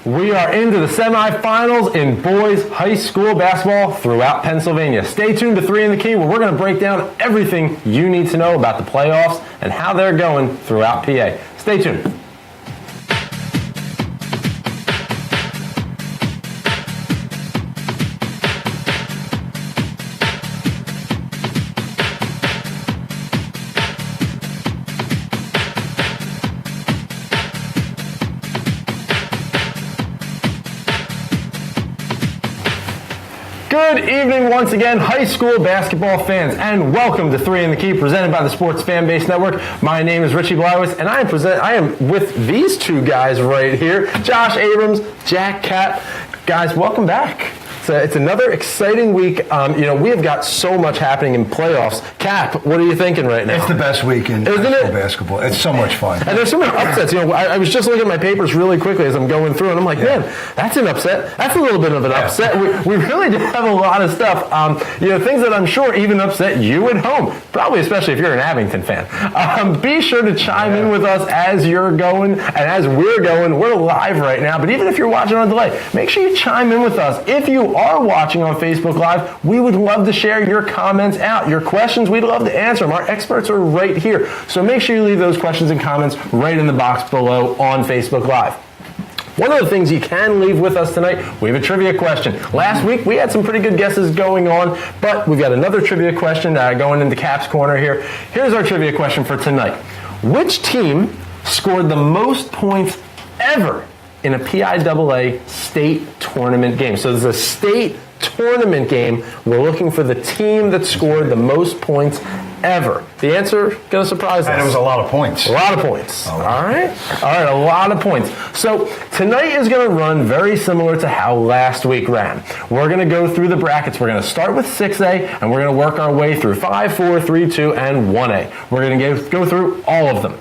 We are into the semifinals in boys high school basketball throughout Pennsylvania. Stay tuned to 3 in the Key, where we're going to break down everything you need to know about the playoffs and how they're going throughout PA. Stay tuned. Good evening once again, high school basketball fans, and welcome to 3 in the Key, presented by the Sports Fan Base Network. My name is Richie Blyweiss, and I am with these two guys right here, Josh Abrams, Kapp. Guys, welcome back. It's another exciting week. We have got so much happening in playoffs. Kapp, what are you thinking right now? It's the best week in high school basketball. It's so much fun. And there's so many upsets. I was just looking at my papers really quickly as I'm going through, and I'm like, man, that's an upset. That's a little bit of an upset. We really do have a lot of stuff. Things that I'm sure even upset you at home, probably especially if you're an Abington fan. Be sure to chime in with us as you're going and as we're going. We're live right now, but even if you're watching on delay, make sure you chime in with us. If you are watching on Facebook Live, we would love to share your comments out, your questions. We'd love to answer them. Our experts are right here. So make sure you leave those questions and comments right in the box below on Facebook Live. One of the things you can leave with us tonight, we have a trivia question. Last week, we had some pretty good guesses going on, but we've got another trivia question going into Kapp's Corner here. Here's our trivia question for tonight. Which team scored the most points ever in a PIAA state tournament game? So there's a state tournament game. We're looking for the team that scored the most points ever. The answer going to surprise us. And it was a lot of points. A lot of points. All right, a lot of points. So tonight is going to run very similar to how last week ran. We're going to go through the brackets. We're going to start with 6A, and we're going to work our way through 5, 4, 3, 2, and 1A. We're going to go through all of them.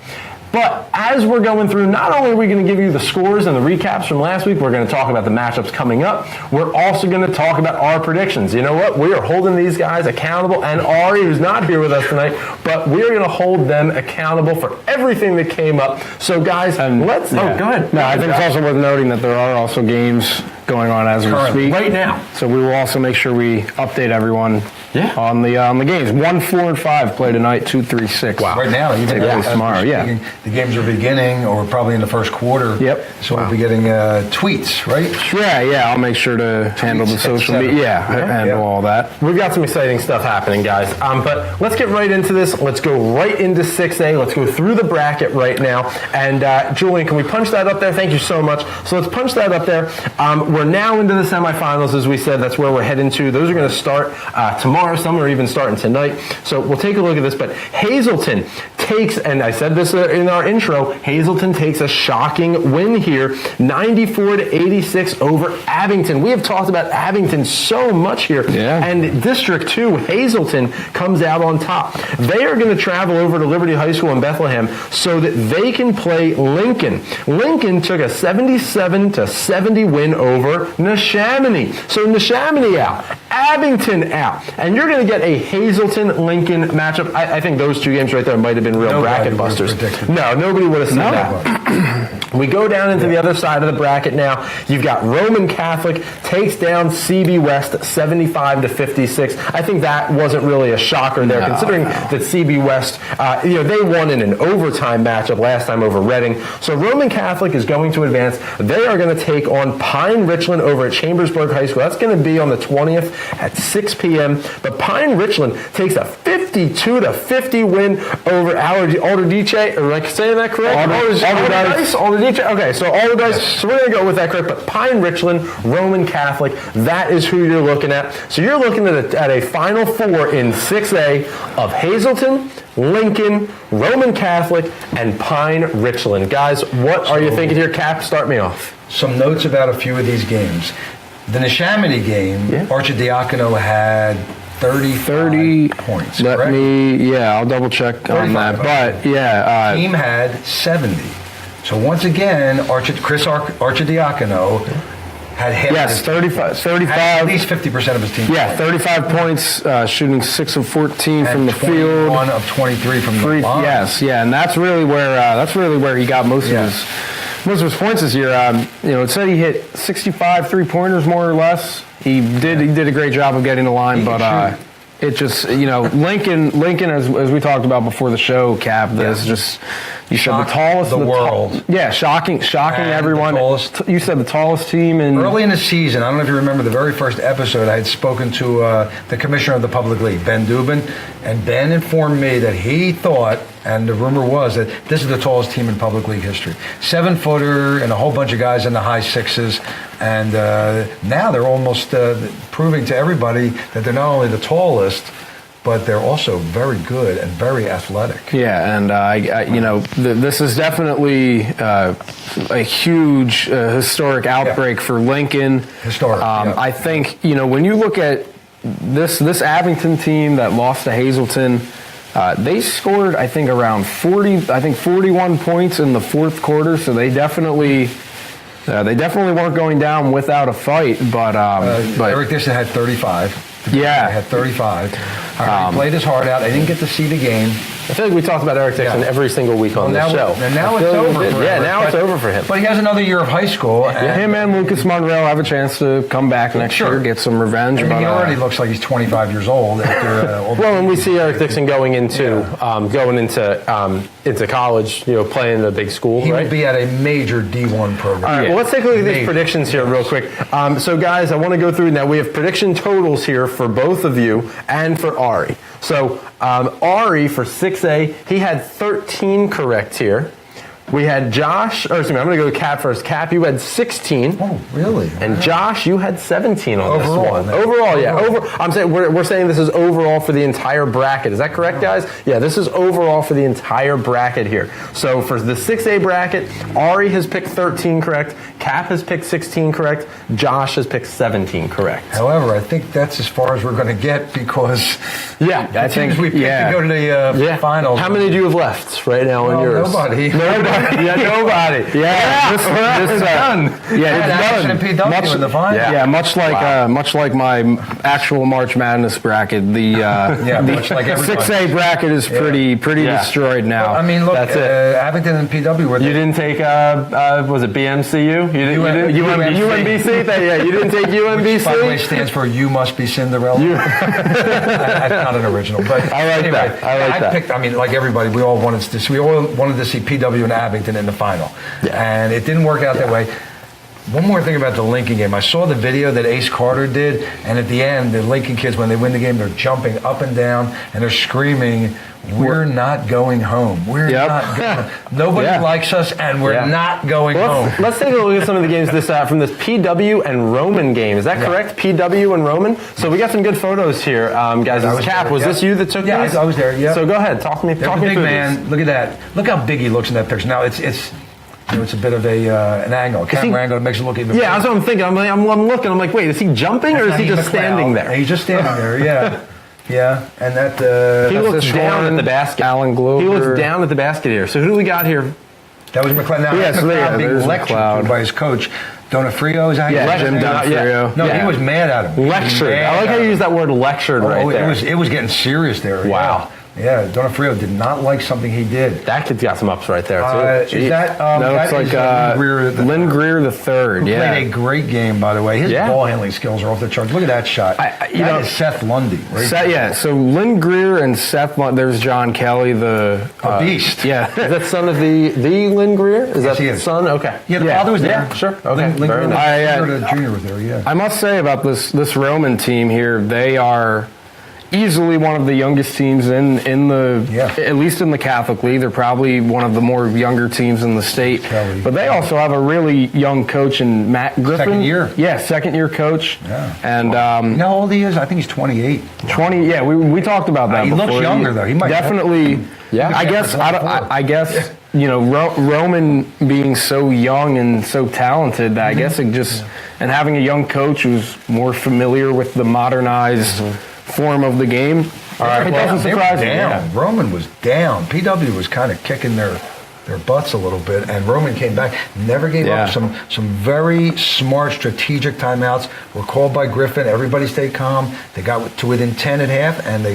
But as we're going through, not only are we going to give you the scores and the recaps from last week, we're going to talk about the matchups coming up. We're also going to talk about our predictions. You know what? We are holding these guys accountable, and Ari, who's not here with us tonight, but we are going to hold them accountable for everything that came up. So, guys, go ahead. No, I think it's also worth noting that there are also games going on as we speak right now. So we will also make sure we update everyone on the games. 1, 4, and 5 play tonight. 2, 3, 6. Wow. Right now, even tomorrow. The games are beginning, or probably in the first quarter. Yep. So we'll be getting tweets, right? Yeah. I'll make sure to handle the social media. Handle all that. We've got some exciting stuff happening, guys. But let's get right into this. Let's go right into 6A. Let's go through the bracket right now. And Julian, can we punch that up there? Thank you so much. So let's punch that up there. We're now into the semifinals, as we said. That's where we're heading to. Those are going to start tomorrow. Some are even starting tonight. So we'll take a look at this. But Hazleton takes, and I said this in our intro, Hazleton takes a shocking win here, 94-86 over Abington. We have talked about Abington so much here. Yeah. And District 2, Hazleton, comes out on top. They are going to travel over to Liberty High School in Bethlehem so that they can play Lincoln. Lincoln took a 77-70 win over Neshaminy. So Neshaminy out, Abington out. And you're going to get a Hazleton-Lincoln matchup. I think those two games right there might have been real bracket busters. No, nobody would have said that. We go down into the other side of the bracket now. You've got Roman Catholic takes down CB West 75-56. I think that wasn't really a shocker there, considering that CB West, they won in an overtime matchup last time over Reading. So Roman Catholic is going to advance. They are going to take on Pine Richland over at Chambersburg High School. That's going to be on the 20th at 6 p.m. But Pine Richland takes a 52-50 win over Alderdice. Am I saying that correct? Alderdice. Okay, so Alderdice. Yes. So we're going to go with that correct. But Pine Richland, Roman Catholic, that is who you're looking at. So you're looking at a Final Four in 6A of Hazleton, Lincoln, Roman Catholic, and Pine Richland. Guys, what are you thinking here? Kapp, start me off. Some notes about a few of these games. The Neshaminy game, Archidiacono had 30 points, correct? I'll double check on that. But, team had 70. So once again, Chris Archidiacono had half. Yes, 35. At least 50% of his team. Yeah, 35 points, shooting 6 of 14 from the field. 1 of 23 from the line. Yes, and that's really where he got most of his most of his points this year. It said he hit 65 3-pointers more or less. He did a great job of getting the line, but it just Lincoln as we talked about before the show, Cap. This just you said the tallest in the world. Shocking everyone. You said the tallest team in early in the season. I don't know if you remember the very first episode. I had spoken to the commissioner of the public league, Ben Dubin, and Ben informed me that he thought, and the rumor was, that this is the tallest team in public league history. 7-footer and a whole bunch of guys in the high 6s. And now they're almost proving to everybody that they're not only the tallest, but they're also very good and very athletic. Yeah, and this is definitely a huge historic outbreak for Lincoln. Historic. I think when you look at this Abington team that lost to Hazleton. They scored, I think, around 41 points in the fourth quarter. So they definitely weren't going down without a fight. But Eric Dixon had 35. Yeah, he had 35. He played his heart out. I didn't get to see the game. I feel like we talked about Eric Dixon every single week on this show. And now it's over for him. Yeah, now it's over for him. But he has another year of high school. Him and Lucas Monroe have a chance to come back next year, get some revenge. I mean, he already looks like he's 25 years old. Well, and we see Eric Dixon going into college, playing in a big school. He would be at a major D1 program. All right, well, let's take a look at these predictions here real quick. So, guys, I want to go through now. We have prediction totals here for both of you and for Ari. So, Ari for 6A, he had 13 correct here. We had Josh, I'm going to go to Cap first. Cap, you had 16. Oh, really? And Josh, you had 17 on overall, this one. Man. Overall, yeah. I'm saying we're saying this is overall for the entire bracket. Is that correct, guys? Yeah, this is overall for the entire bracket here. So for the 6A bracket, Ari has picked 13 correct. Cap has picked 16 correct. Josh has picked 17 correct. However, I think that's as far as we're going to get because I think we picked to go to the finals. How many do you have left right now in yours? Nobody. Nobody. Yeah, this is done. Yeah, it's done. PW in the final. Yeah, much like my actual March Madness bracket, the much like 6A bracket is pretty destroyed now. Well, I mean, look, that's it. Abington and PW were. You didn't take was it BMCU? You didn't UMBC? Yeah, you didn't take UMBC. Which, by the way, stands for You Must Be Cinderella. That's not an original, but I like that. I picked. I mean, like everybody, we all wanted to see PW and Abington in the final, and it didn't work out that way. One more thing about the Lincoln game. I saw the video that Ace Carter did, and at the end, the Lincoln kids, when they win the game, they're jumping up and down, and they're screaming, "We're not going home. We're not going. Nobody likes us, and we're not going home." Let's take a look at some of the games from this PW and Roman game. Is that correct? PW and Roman? So we got some good photos here, guys. Cap, was this you that took these? Yeah, I was there, yeah. So go ahead. Talk me through big man. Look at that. Look how big he looks in that picture. Now, it's a bit of an angle. Camera angle makes it look even bigger. Yeah, that's what I'm thinking. I'm looking. I'm like, wait, is he jumping or is he just standing there? He's just standing there, yeah. Yeah, and that... he looks down at the basket. Alan Glover. He looks down at the basket here. So who do we got here? That was McLeod. Now, McLeod being lectured to by his coach, Donofrio. Is that Jim Donofrio. No, he was mad at him. Lectured. I like how you use that word lectured right there. It was getting serious there. Wow. Yeah, Donofrio did not like something he did. That kid's got some ups right there, too. Is that... no, it's like Lynn Greer the third, played a great game, by the way. His ball handling skills are off the charts. Look at that shot. That is Seth Lundy. Right? So Lynn Greer and Seth Lundy. There's John Kelly, the... beast. Yeah. Is that son of the Lynn Greer? Is that the son? Okay. Yeah, the father was there. Yeah, sure. Okay. Lynn Greer, the junior was there, yeah. I must say about this Roman team here, they are... easily one of the youngest teams in the at least in the Catholic League. They're probably one of the more younger teams in the state. But they also have a really young coach in Matt Griffin. Second year. Yeah, second year coach. Yeah. And you know how old he is? I think he's 28. 20. Yeah, we talked about that. He before. looks younger though. He might definitely. I guess Roman being so young and so talented, I guess it just and having a young coach who's more familiar with the modernized form of the game. All right, it doesn't surprise me. Yeah. Roman was down. PW was kind of kicking their butts a little bit, and Roman came back, never gave up. Some very smart strategic timeouts were called by Griffin. Everybody stayed calm. They got to within 10 at half, and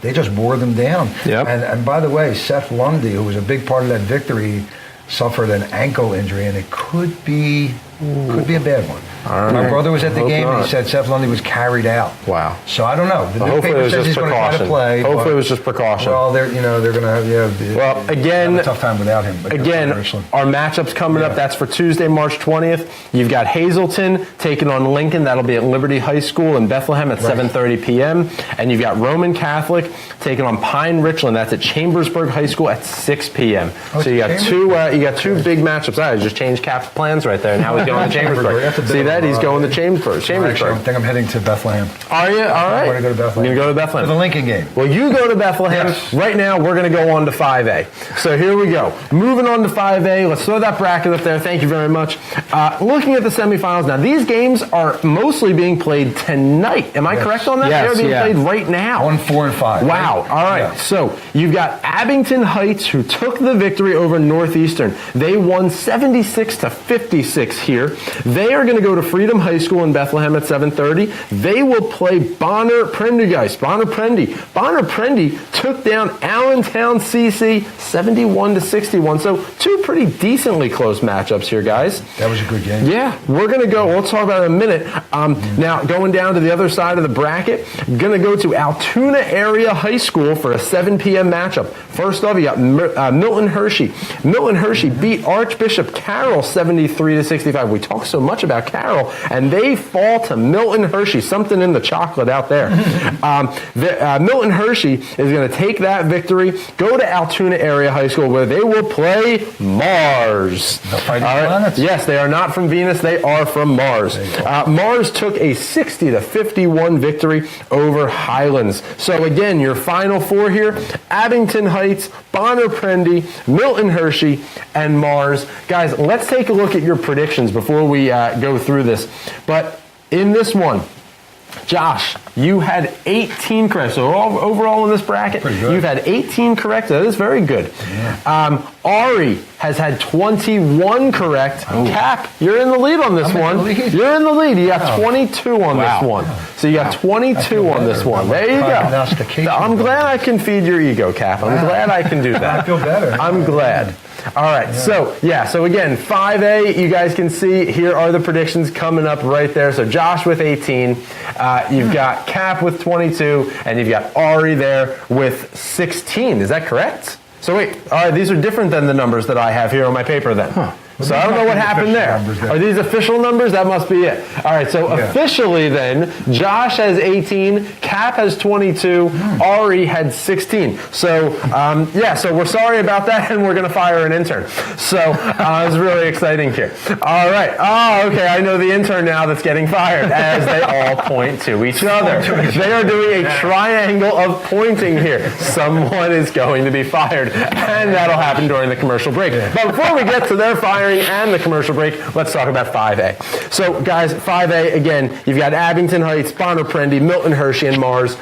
they just wore them down. Yep. And by the way, Seth Lundy, who was a big part of that victory, suffered an ankle injury, and it could be a bad one. My brother was at the game, and he said Seth Lundy was carried out. Wow. So I don't know. The Hopefully it newspaper was says just he's going to try to precaution. play. Hopefully it was just precaution. Well, they're going to have Well, again, have a tough time without him. But Again, our matchups coming up, that's for Tuesday, March 20th. You've got Hazleton taking on Lincoln. That'll be at Liberty High School in Bethlehem at 7:30 p.m. And you've got Roman Catholic taking on Pine Richland. That's at Chambersburg High School at 6 p.m. So you got two big matchups. I just changed Cap's plans right there. Now he's going to Chambersburg. See that? He's going to Chambersburg. Actually, I think I'm heading to Bethlehem. Are you? All right. I'm going to go to Bethlehem. You're going to go to Bethlehem. For the Lincoln game. Well, you go to Bethlehem. Yes. Right now, we're going to go on to 5A. So here we go. Moving on to 5A. Let's throw that bracket up there. Thank you very much. Looking at the semifinals. Now, these games are mostly being played tonight. Am I correct on that? Yes, They're being played right now. 1, 4, and 5. Wow. Right? All right. Yeah. So you've got Abington Heights, who took the victory over Northeastern. They won 76-56 here. They are going to go to Freedom High School in Bethlehem at 7:30. They will play Bonner Prendergeist. Bonner Prendy took down Allentown CC 71-61. So two pretty decently close matchups here, guys. That was a good game. Yeah, we're going to go. We'll talk about it in a minute. Now, going down to the other side of the bracket, going to go to Altoona Area High School for a 7 p.m. matchup. First off, you got Milton Hershey. Milton Hershey beat Archbishop Carroll 73-65. We talk so much about Carroll, and they fall to Milton Hershey. Something in the chocolate out there. Milton Hershey is going to take that victory, go to Altoona Area High School, where they will play Mars. The Fighting Planets? Yes, they are not from Venus. They are from Mars. Mars took a 60-51 victory over Highlands. So again, your final four here: Abington Heights, Bonner Prendy, Milton Hershey, and Mars. Guys, let's take a look at your predictions before we go through this. But in this one, Josh, you had 18 correct. So overall in this bracket, you've had 18 correct. That is very good. Yeah. Ari has had 21 correct. Cap, you're in the lead on this one. You're in the lead. You got 22 on this one. So you got 22 on this one. There you go. I'm glad I can feed your ego, Cap. I'm glad I can do that. I feel better. I'm glad. All right, so again, 5A, you guys can see here are the predictions coming up right there. So Josh with 18, you've got Cap with 22, and you've got Ari there with 16. Is that correct? So wait, all right, these are different than the numbers that I have here on my paper then. Huh. So I don't know what happened there. Are these official numbers? That must be it. All right, so officially then, Josh has 18, Cap has 22, Ari had 16. So, so we're sorry about that, and we're going to fire an intern. So it's really exciting here. All right. Oh, okay, I know the intern now that's getting fired, as they all point to each other. They are doing a triangle of pointing here. Someone is going to be fired, and that'll happen during the commercial break. But before we get to their firing and the commercial break, let's talk about 5A. So, guys, 5A, again, you've got Abington Heights, Bonner Prendy, Milton Hershey, and Mars.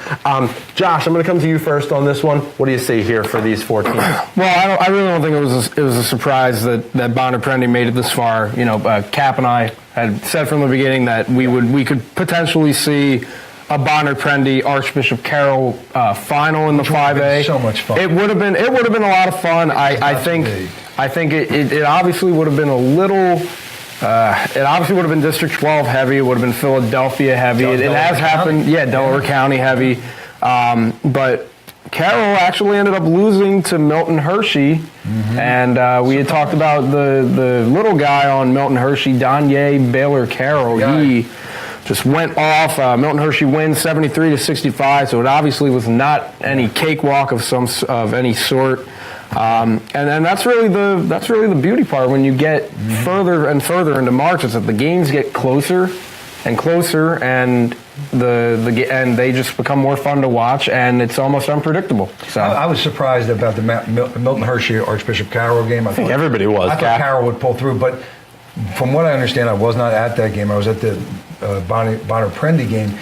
Josh, I'm going to come to you first on this one. What do you see here for these 4 teams? Well, I really don't think it was a surprise that Bonner Prendy made it this far. You know, Cap and I had said from the beginning that we could potentially see a Bonner Prendy Archbishop Carroll final in the 5A. So much fun. It would have been a lot of fun. I think it obviously would have been a little. It obviously would have been District 12 heavy. It would have been Philadelphia heavy. It has happened. Yeah, Delaware County heavy. But Carroll actually ended up losing to Milton Hershey, and we had talked about the little guy on Milton Hershey, Danye Baylor Carroll. He just went off. Milton Hershey wins 73-65, so it obviously was not any cakewalk of any sort. And that's really the beauty part when you get further and further into March, is that the games get closer and closer, and and they just become more fun to watch, and it's almost unpredictable. So I was surprised about the Milton Hershey Archbishop Carroll game. I think everybody was. I thought Carroll would pull through, but from what I understand, I was not at that game. I was at the Bonner Prendy game.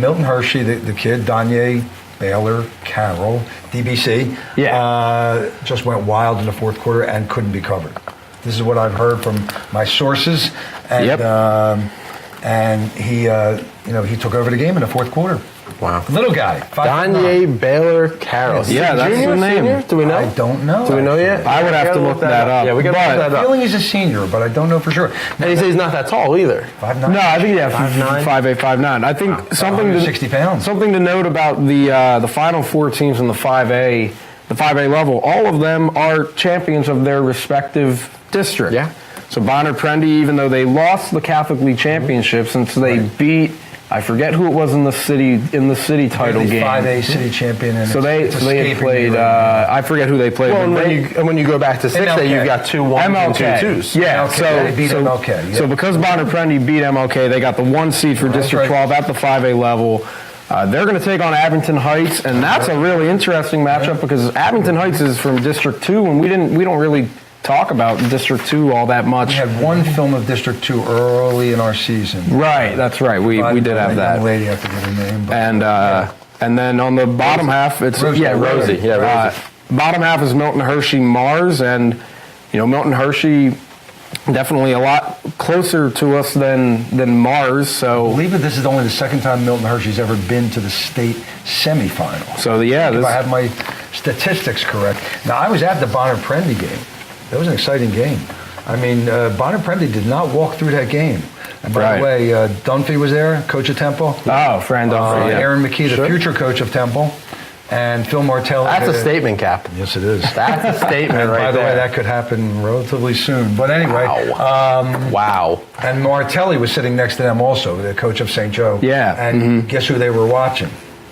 Milton Hershey, the kid, Danye Baylor Carroll, DBC, just went wild in the fourth quarter and couldn't be covered. This is what I've heard from my sources, and and he took over the game in the fourth quarter. Wow. Little guy. 5'9". Danye Baylor Carroll. Yeah, that's Junior, the name. senior? Do we know? I don't know. Do we know yet? I would have gotta to look that up. Yeah, we got to look that I up. feeling he's a senior, but I don't know for sure. And he says he's not that tall either. 5'9". No, I think 5'9". 5'8", 5'9". I think something 60 pounds. Something to note about the Final Four teams in the 5A level. All of them are champions of their respective district. Yeah. So Bonner Prendy, even though they lost the Catholic League championship, since they beat, I forget who it was in the city title game. 5A city champion. And So they had played. I forget who they played. Well, but and when you go back to 6A, MLK. you've got 2 1s and 2 2s. Yeah, MLK. so They beat MLK, yeah. So because Bonner Prendy beat MLK, they got the 1 seed for District 12 at the 5A level. They're going to take on Abington Heights, and that's a really interesting matchup because Abington Heights is from District 2, and we don't really talk about District 2 all that much. We had one film of District 2 early in our season. Right, that's right. We did have that. Young lady, I forget her name. But And then on the bottom half, it's Rosie. Rosie. Yeah, Rosie. Bottom half is Milton Hershey Mars, and Milton Hershey definitely a lot closer to us than Mars. So believe it, this is only the second time Milton Hershey's ever been to the state semifinal. So yeah, If I have my statistics correct. Now I was at the Bonner Prendy game. That was an exciting game. I mean, Bonner Prendy did not walk through that game. And by the way, Dunphy was there, coach of Temple. Oh, Fran Dunphy. Yeah. Aaron McKee, the future coach of Temple, and Phil Martelli. That's a statement, Cap. Yes, it is. That's a statement And right by the way, there. that could happen relatively soon. But anyway, Wow. and Martelli was sitting next to them also, the coach of St. Joe. Yeah. And guess who they were watching?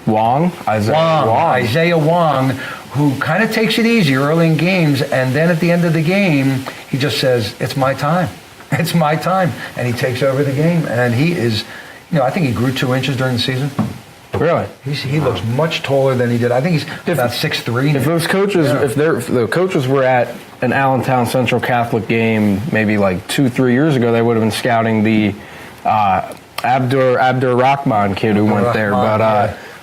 Isaiah Wong, who kind of takes it easy early in games, and then at the end of the game, he just says, "It's my time. It's my time," and he takes over the game. And he is, I think he grew 2 inches during the season. Really? He looks much taller than he did. I think he's about 6'3". If those coaches, if the coaches were at an Allentown Central Catholic game maybe like 2-3 years ago, they would have been scouting the Abdur Rahman kid who went there.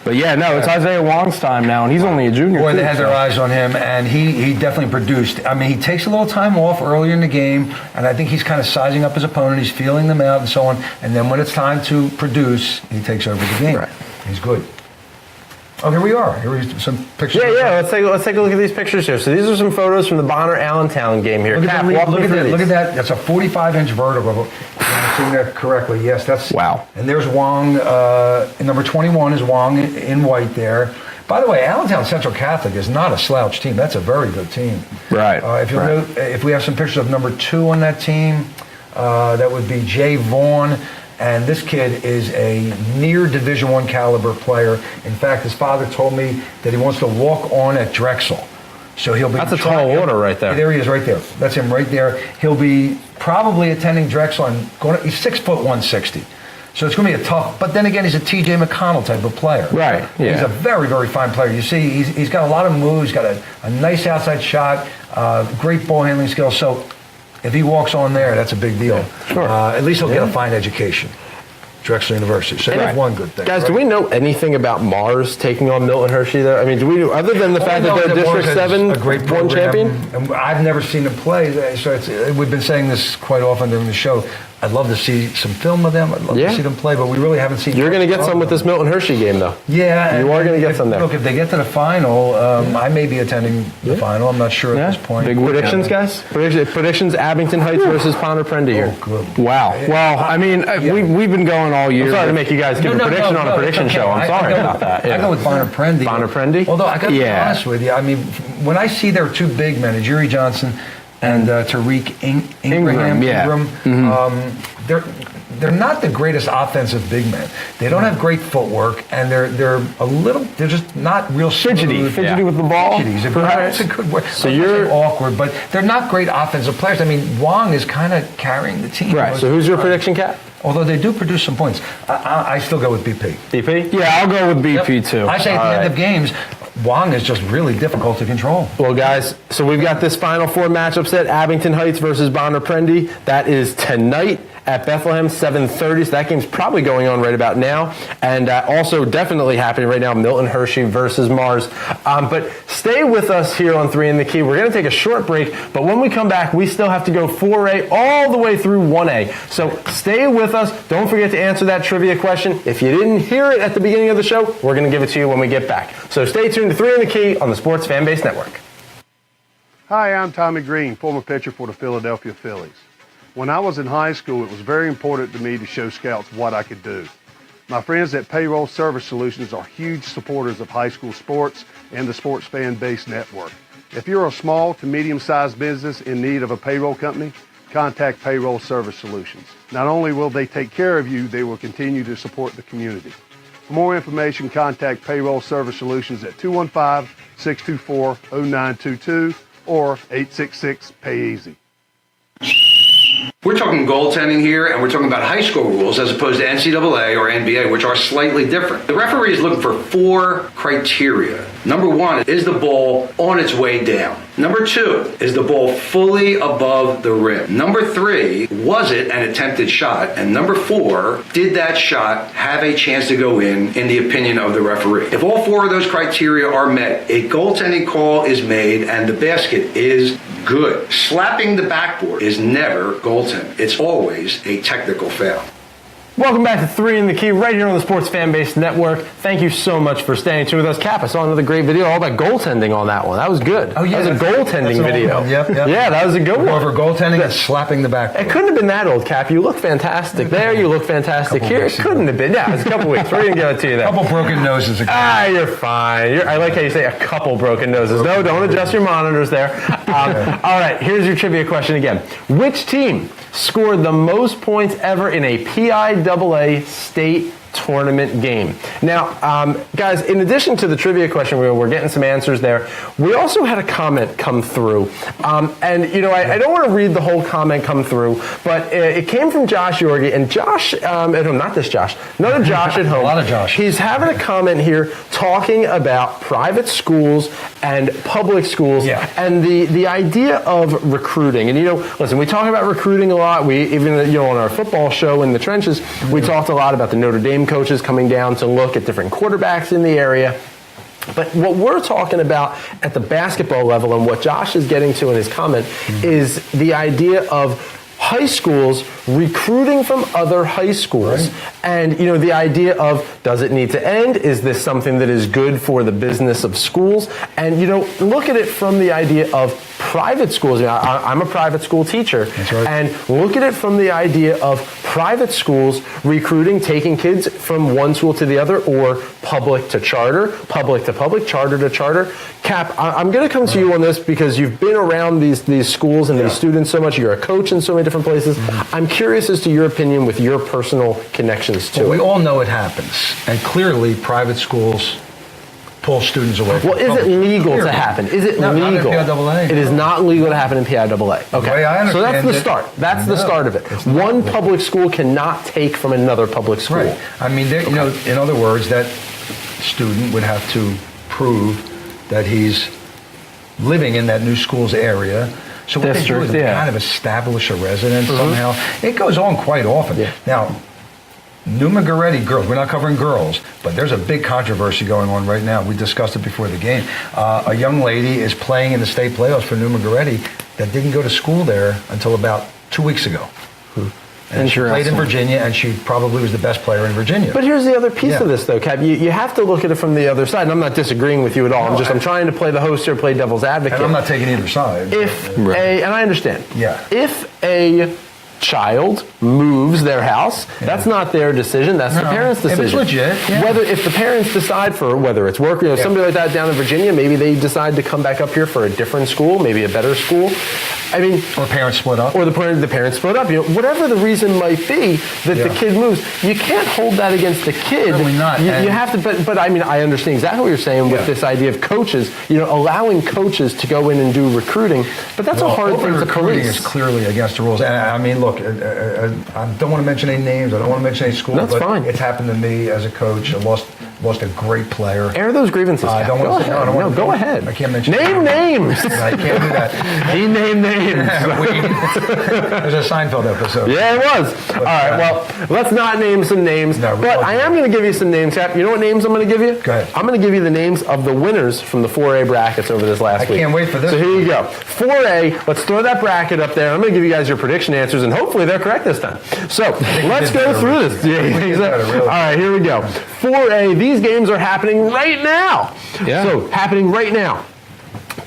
But yeah, no, it's Isaiah Wong's time now, and he's only a junior. Boy, they had their eyes on him, and he definitely produced. I mean, he takes a little time off earlier in the game, and I think he's kind of sizing up his opponent. He's feeling them out and so on. And then when it's time to produce, he takes over the game. Right. He's good. Oh, here we are. Here are some pictures. Yeah. Let's take a look at these pictures here. So these are some photos from the Bonner Allentown game here. Look Cap, at walk me through that. these. Look at that. That's a 45-inch vertical. If I'm seeing that correctly. Yes, that's Wow. And there's Wong. Number 21 is Wong in white there. By the way, Allentown Central Catholic is not a slouch team. That's a very good team. Right. If we have some pictures of number 2 on that team, that would be Jay Vaughn. And this kid is a near Division I caliber player. In fact, his father told me that he wants to walk on at Drexel. So he'll be. That's a tall order right there. There he is, right there. That's him right there. He'll be probably attending Drexel and he's 6 foot 160. So it's going to be a tough. But then again, he's a T.J. McConnell type of player. Right. Yeah. He's a very, very fine player. You see, he's got a lot of moves. He's got a nice outside shot. Great ball handling skills. So if he walks on there, that's a big deal. Sure. At least he'll get a fine education. Drexel University. So that's one good thing. Guys, right? do we know anything about Mars taking on Milton Hershey there? I mean, other than the fact that they're District 7 a great one champion? And I've never seen them play. So we've been saying this quite often during the show. I'd love to see some film of them. I'd love to see them play, but we really haven't seen. You're going to get some with this Milton Hershey game, though. Yeah, you are going to get some there. Look, if they get to the final, I may be attending the final. I'm not sure at this point. Big Predictions, guys? Predictions: Abington Heights versus Bonner Prendy here. Oh, good. Wow. Well, I mean, we've been going all year. I'm sorry to make you guys give a prediction on a prediction show. I'm sorry about that. I go with Bonner Prendy. Bonner Prendy? Although I got to be honest with you, I mean, when I see their 2 big men, Jerry Johnson and Tariq Ingram, they're not the greatest offensive big men. They don't have great footwork, and they're just not real fidgety with the ball. That's a good word. So you're awkward, but they're not great offensive players. I mean, Wong is kind of carrying the team. Right. So who's your prediction, Cap? Although they do produce some points, I still go with BP. BP? Yeah, I'll go with BP too. I say at the end of games, Wong is just really difficult to control. Well, guys, so we've got this Final Four matchup set: Abington Heights versus Bonner Prendy. That is tonight at Bethlehem, 7:30. So that game's probably going on right about now. And also definitely happening right now, Milton Hershey versus Mars. But stay with us here on 3 in the Key. We're going to take a short break, but when we come back, we still have to go 4A all the way through 1A. So stay with us. Don't forget to answer that trivia question. If you didn't hear it at the beginning of the show, we're going to give it to you when we get back. So stay tuned to 3 in the Key on the Sports Fanbase Network. Hi, I'm Tommy Green, former pitcher for the Philadelphia Phillies. When I was in high school, it was very important to me to show scouts what I could do. My friends at Payroll Service Solutions are huge supporters of high school sports and the Sports Fan Base Network. If you're a small to medium-sized business in need of a payroll company, contact Payroll Service Solutions. Not only will they take care of you, they will continue to support the community. For more information, contact Payroll Service Solutions at 215-624-0922 or 866-PAY-EASY. We're talking goaltending here, and we're talking about high school rules as opposed to NCAA or NBA, which are slightly different. The referee is looking for 4 criteria. Number 1, is the ball on its way down? Number 2, is the ball fully above the rim? Number 3, was it an attempted shot? And number 4, did that shot have a chance to go in the opinion of the referee? If all 4 of those criteria are met, a goaltending call is made and the basket is good. Slapping the backboard is never goaltending. It's always a technical foul. Welcome back to 3 in the Key right here on the Sports Fanbase Network. Thank you so much for staying tuned with us. Cap, I saw another great video all about goaltending on that one. That was good. Oh, yeah. That was a goaltending video. Yep. Yeah, that was a good one. Over goaltending and slapping the backboard. It couldn't have been that old, Cap. You look fantastic there. You look fantastic here. It couldn't have been. Yeah, it's a couple weeks. We're going to give it to you there. A couple broken noses ago. You're fine. I like how you say a couple broken noses. No, don't adjust your monitors there. All right, here's your trivia question again. Which team scored the most points ever in a PIAA state tournament game? Now, guys, in addition to the trivia question, we're getting some answers there. We also had a comment come through. And, you know, I don't want to read the whole comment come through, but it came from Josh Yorgi. And Josh at home, not this Josh, another Josh at home. A lot of Josh. He's having a comment here talking about private schools and public schools and the idea of recruiting. And, you know, listen, we talk about recruiting a lot. We even, you know, on our football show in the trenches, we talked a lot about the Notre Dame coaches coming down to look at different quarterbacks in the area. But what we're talking about at the basketball level and what Josh is getting to in his comment is the idea of high schools recruiting from other high schools. Right. And, you know, the idea of, does it need to end? Is this something that is good for the business of schools? And, you know, look at it from the idea of private schools. You know, I'm a private school teacher. That's right. And look at it from the idea of private schools recruiting, taking kids from one school to the other, or public to charter, public to public, charter to charter. Cap, I'm going to come to you on this because you've been around these schools and these students so much. You're a coach in so many different places. I'm curious as to your opinion with your personal connections to it. We all know it happens. And clearly, private schools pull students away from Well, is it legal to happen? Is it No, legal? not in PIAA. It is not legal to happen in PIAA. Okay. way I So that's understand the it, start. That's the start of it. it's not One legal. public school cannot take from another public school. Right. I mean, you know, in other words, that student would have to prove that he's living in that new school's area. So what District, they do is they kind of establish a residence somehow. It goes on quite often. Yeah. Now, Numa Goretti girls, we're not covering girls, but there's a big controversy going on right now. We discussed it before the game. A young lady is playing in the state playoffs for Numa Goretti that didn't go to school there until about 2 weeks ago. And she played in Virginia, and she probably was the best player in Virginia. But here's the other piece of this, though, Cap. You have to look at it from the other side. And I'm not disagreeing with you at all. No, I'm trying to play the host here, play devil's advocate. And I'm not taking either side. And I understand. Yeah. If a child moves their house, that's not their decision. That's the parents' decision. If it's legit, If the parents decide for whether it's work, somebody like that down in Virginia, maybe they decide to come back up here for a different school, maybe a better school. I mean, or parents split up, or the parents split up. You know, whatever the reason might be that the kid moves, you can't hold that against the kid. Certainly not. You have to. But I mean, I understand exactly what you're saying with this idea of coaches. You know, allowing coaches to go in and do recruiting, but that's a hard thing to recruiting police. is clearly against the rules. And I mean, look, I don't want to mention any names. I don't want to mention any schools. That's but fine. It's happened to me as a coach. I lost lost a great player. Air those grievances. I don't go want to. ahead. No, I don't want to. Go ahead. I can't mention Name names. I can't do that. He named names. There's a Seinfeld episode. Yeah, it was. All right, well, let's not name some names, No, but I am going to give you some names, Cap. You know what names I'm going to give you? Go ahead. I'm going to give you the names of the winners from the 4A brackets over this last week. I can't wait for this. So here you go. 4A, let's throw that bracket up there. I'm going to give you guys your prediction answers, and hopefully they're correct this time. So let's go through this. Yeah, exactly. Really. All right, here we go. 4A, these games are happening right now. Yeah. So, happening right now.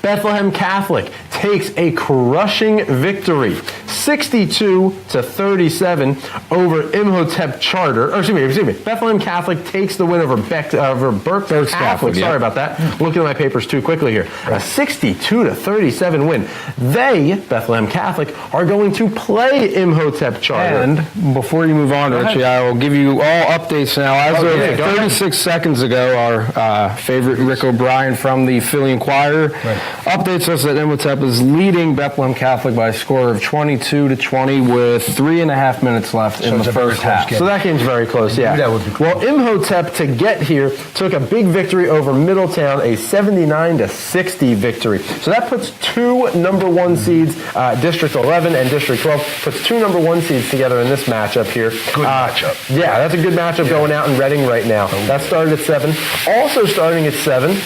Bethlehem Catholic takes a crushing victory, 62-37 over Imhotep Charter. Excuse me. Bethlehem Catholic takes the win over Burke Catholic. Sorry about that. Looking at my papers too quickly here. A 62-37 win. They, Bethlehem Catholic, are going to play Imhotep Charter. And before you move on, Richie, I will give you all updates now. As of 36 seconds ago, our favorite Rick O'Brien from the Philly Inquirer updates us that Imhotep is leading Bethlehem Catholic by a score of 22-20 with 3.5 minutes left in the first half. So that game's very close, yeah. That would be cool. Well, Imhotep, to get here, took a big victory over Middletown, a 79-60 victory. So that puts two number one seeds, District 11 and District 12, puts two number one seeds together in this matchup here. Good matchup. Yeah, that's a good matchup going out in Reading right now. That started at 7. Also starting at 7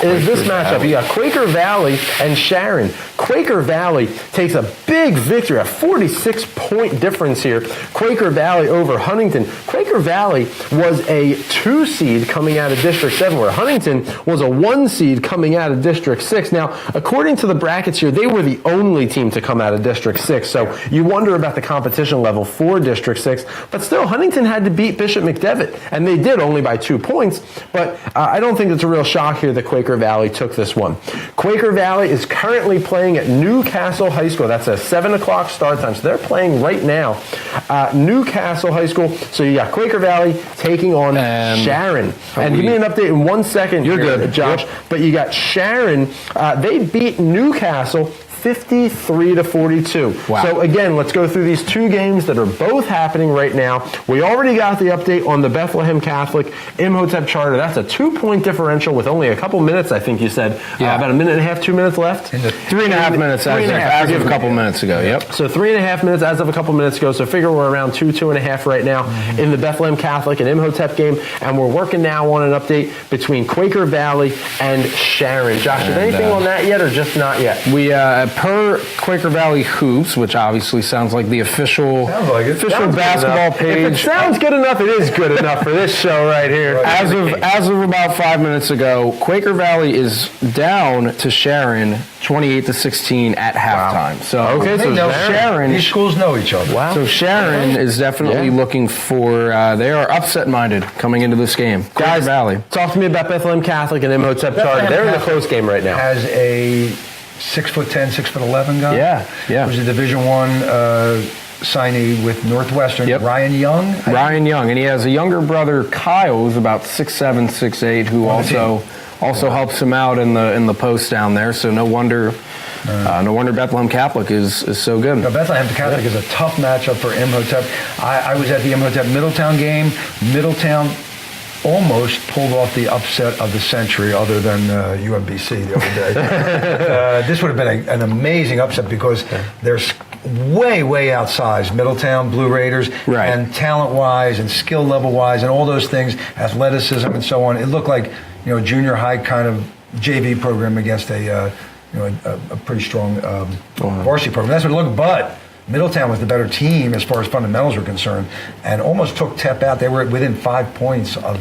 is this matchup. You got Quaker Valley and Sharon. Quaker Valley takes a big victory, a 46-point difference here. Quaker Valley over Huntington. Quaker Valley was a 2 seed coming out of District 7, where Huntington was a 1 seed coming out of District 6. Now, according to the brackets here, they were the only team to come out of District 6, so you wonder about the competition level for District 6. But still, Huntington had to beat Bishop McDevitt, and they did only by 2 points. But I don't think it's a real shock here that Quaker Valley took this one. Quaker Valley is currently playing at Newcastle High School. That's a 7 o'clock start time. So they're playing right now. Newcastle High School. So you got Quaker Valley taking on Sharon. And give me an update in 1 second. You're here, good, Josh. Yep. But you got Sharon. They beat Newcastle 53-42. Wow. So again, let's go through these two games that are both happening right now. We already got the update on the Bethlehem Catholic Imhotep Charter. That's a 2-point differential with only a couple minutes, I think you said. Yeah. About a minute and a half, 2 minutes left. 3.5 minutes as of a couple minutes ago. Yep. So 3.5 minutes as of a couple minutes ago. So figure we're around 2.5 right now in the Bethlehem Catholic and Imhotep game. And we're working now on an update between Quaker Valley and Sharon. Josh, is anything on that yet or just not yet? We per Quaker Valley Hoops, which obviously sounds like the official basketball page. If it sounds good enough, it is good enough for this show right here. As of about 5 minutes ago, Quaker Valley is down to Sharon 28-16 at halftime. So Okay, so Sharon. These schools know each other. Wow. So Sharon is definitely looking for. They are upset-minded coming into this game. Quaker Valley. Talk to me about Bethlehem Catholic and Imhotep Charter. They're in a close game right now. Has a 6'10", 6'11" guy. Yeah. Who's a Division I signee with Northwestern. Yep. Ryan Young, and he has a younger brother, Kyle, who's about 6'7", 6'8", who also helps him out in the post down there. So no wonder Bethlehem Catholic is so good. Now, Bethlehem Catholic is a tough matchup for Imhotep. I was at the Imhotep Middletown game. Middletown almost pulled off the upset of the century, other than UMBC the other day. This would have been an amazing upset because they're way outsized. Middletown Blue Raiders, and talent-wise and skill level-wise and all those things, athleticism and so on. It looked like junior high kind of JV program against a pretty strong varsity program. That's what it looked, but Middletown was the better team as far as fundamentals were concerned, and almost took TEP out. They were within 5 points of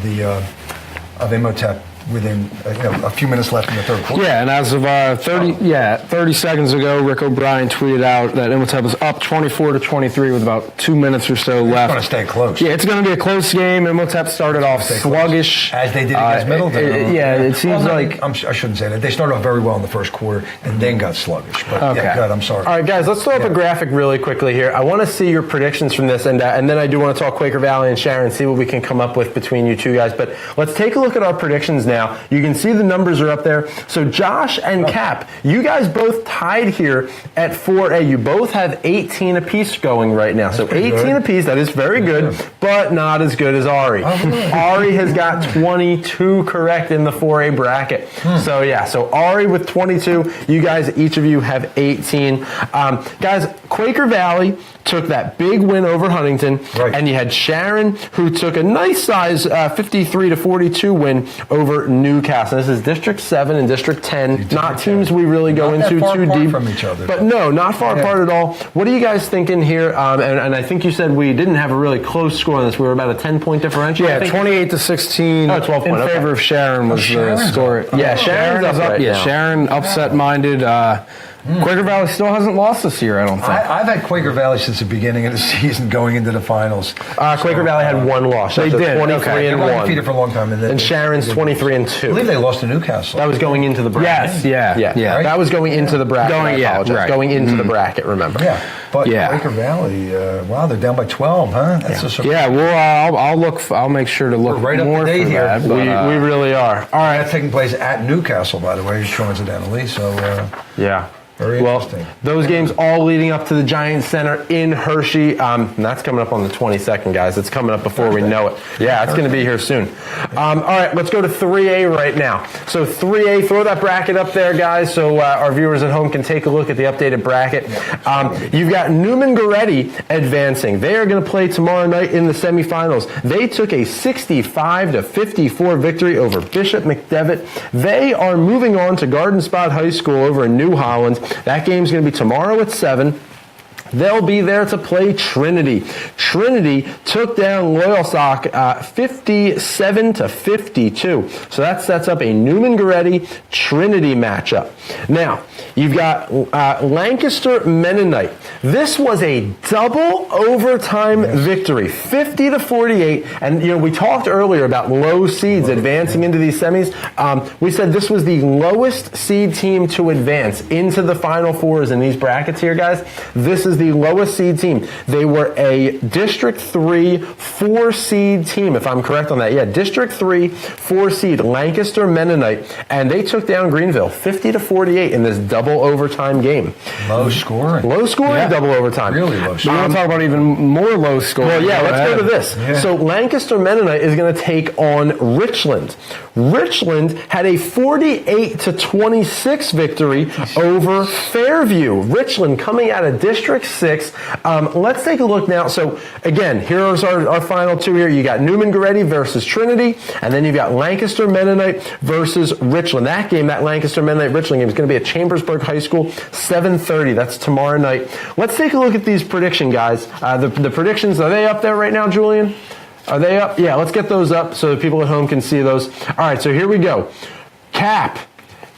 Imhotep within a few minutes left in the third quarter. Yeah, and as of 30 seconds ago, Rick O'Brien tweeted out that Imhotep was up 24-23 with about 2 minutes or so left. It's going to stay close. Yeah, it's going to be a close game. Imhotep started off sluggish. As they did against Middleton. It seems like... I shouldn't say that. They started off very well in the first quarter and then got sluggish. But yeah, good, I'm sorry. All right, guys, let's throw up a graphic really quickly here. I want to see your predictions from this, and then I do want to talk Quaker Valley and Sharon, see what we can come up with between you two guys. But let's take a look at our predictions now. now. You can see the numbers are up there. So Josh and Kapp, you guys both tied here at 4A. You both have 18 apiece going right now. So 18 apiece, that is very good, but not as good as Ari. Ari has got 22 correct in the 4A bracket. So yeah, so Ari with 22, you guys, each of you have 18. Guys, Quaker Valley took that big win over Huntington, and you had Sharon, who took a nice size 53-42 win over Newcastle. This is District 7 and District 10, not teams we really go into too deep. From each other, but no, not far apart at all. What are you guys thinking here? And I think you said we didn't have a really close score on this. We were about a 10-point differential. Yeah, 28-16 12 in favor of Sharon was the score. Yeah, Sharon's up right now. Sharon upset-minded. Quaker Valley still hasn't lost this year, I don't think. I've had Quaker Valley since the beginning of the season going into the finals. Quaker Valley had one loss. They did. 23 and 1. Undefeated for a long time. And Sharon's 23 and 2. I believe they lost to Newcastle. That was going into the bracket. Yes, yeah. That was going into the bracket. Going into the bracket, remember. Yeah. But Quaker Valley, wow, they're down by 12, huh? That's a surprise. Yeah, well, I'll make sure to look right more up to date for here. that. We really are. All right, that's taking place at Newcastle, by the way, coincidentally. So, yeah. Very interesting. Those games all leading up to the Giant Center in Hershey. And that's coming up on the 22nd, guys. It's coming up before we know it. Yeah, it's going to be here soon. All right, let's go to 3A right now. So 3A, throw that bracket up there, guys, so our viewers at home can take a look at the updated bracket. You've got Newman Goretti advancing. They are going to play tomorrow night in the semifinals. They took a 65-54 victory over Bishop McDevitt. They are moving on to Garden Spot High School over in New Holland. That game's going to be tomorrow at 7. They'll be there to play Trinity. Trinity took down Loyalsock 57-52. So that sets up a Newman Goretti Trinity matchup. Now, you've got Lancaster Mennonite. This was a double overtime victory, 50-48. And we talked earlier about low seeds advancing into these semis. We said this was the lowest seed team to advance into the Final Fours in these brackets here, guys. This is the lowest seed team. They were a District 3 4-seed team, if I'm correct on that. Yeah, District 3 4-seed Lancaster Mennonite, and they took down Greenville 50-48 in this double overtime game. Low scoring. Double overtime. Really low scoring. You want to talk about even more low scoring? Well, yeah, let's go to this. Yeah. So Lancaster Mennonite is going to take on Richland. Richland had a 48-26 victory over Fairview. Richland coming out of District 6. Let's take a look now. So again, here's our final two here. You got Newman Goretti versus Trinity, and then you've got Lancaster Mennonite versus Richland. That game, that Lancaster Mennonite-Richland game, is going to be at Chambersburg High School, 7:30. That's tomorrow night. Let's take a look at these prediction guys. The predictions, are they up there right now, Julian? Are they up? Yeah, let's get those up so that people at home can see those. All right, so here we go. Kapp,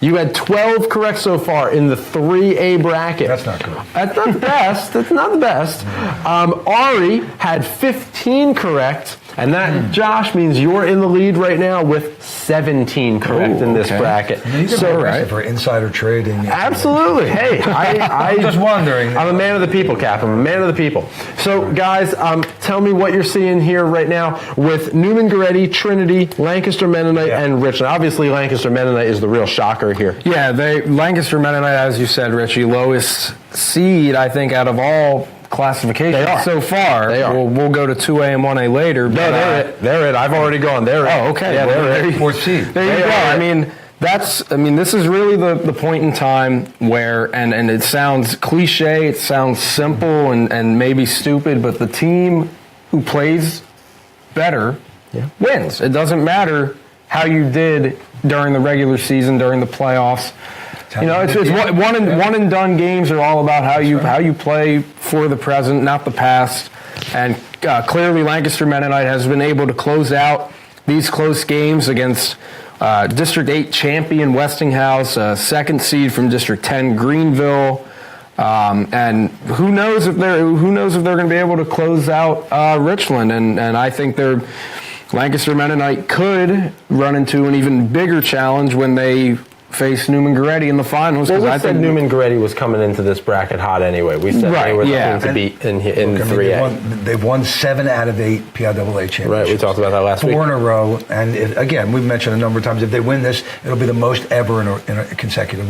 you had 12 correct so far in the 3A bracket. That's not good. That's not the best. That's not the best. Ari had 15 correct. And that, Josh, means you're in the lead right now with 17 correct in this bracket. So, right for insider trading. Absolutely. Hey, I'm just wondering. I'm a man of the people, Kapp. I'm a man of the people. So, guys, tell me what you're seeing here right now with Newman Goretti, Trinity, Lancaster Mennonite, and Richland. Obviously, Lancaster Mennonite is the real shocker here. Yeah, Lancaster Mennonite, as you said, Richie, lowest seed, I think, out of all classifications so far. They are. We'll go to 2A and 1A later. No, they're it. I've already gone. They're it. Oh, okay. Yeah, they're it. Fourth seed. There you go. I mean, this is really the point in time where, and it sounds cliche, it sounds simple and maybe stupid, but the team who plays better wins. It doesn't matter how you did during the regular season, during the playoffs. It's one and done games are all about how you play for the present, not the past. And clearly, Lancaster Mennonite has been able to close out these close games against District 8 champion Westinghouse, second seed from District 10 Greenville, and who knows if they're going to be able to close out Richland. And I think Lancaster Mennonite could run into an even bigger challenge when they face Newman Goretti in the finals. Well, we I said think Newman Goretti was coming into this bracket hot anyway. We said Right, they were the yeah. team to beat in Look, I mean, 3A. they've won 7 out of 8 PIAA championships. Right, we talked about that last 4 week. in a row, and again, we've mentioned a number of times. If they win this, it'll be the most ever in a consecutive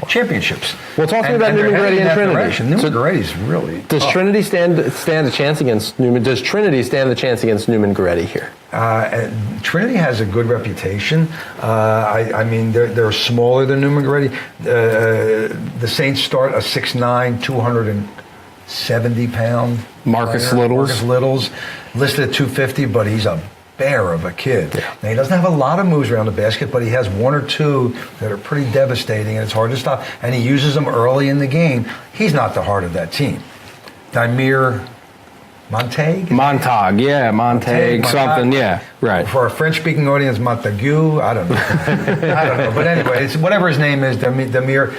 championships. Well, talk to me about they're Newman heading Goretti in and that Trinity. direction. Newman So- Goretti's really Does tough. Trinity stand a chance against Newman? Does Trinity stand the chance against Newman Goretti here? Trinity has a good reputation. I mean, they're smaller than Newman Goretti. The Saints start a 6'9", 270-pound Marcus player. Littles. Marcus Littles, listed at 250, but he's a bear of a kid. Now, he doesn't have a lot of moves around the basket, but he has 1 or 2 that are pretty devastating, and it's hard to stop. And he uses them early in the game. He's not the heart of that team. Dimir Montague? Montague, something, yeah, right. For a French-speaking audience, Montague, I don't know. I don't know. But anyway, it's whatever his name is, Damir.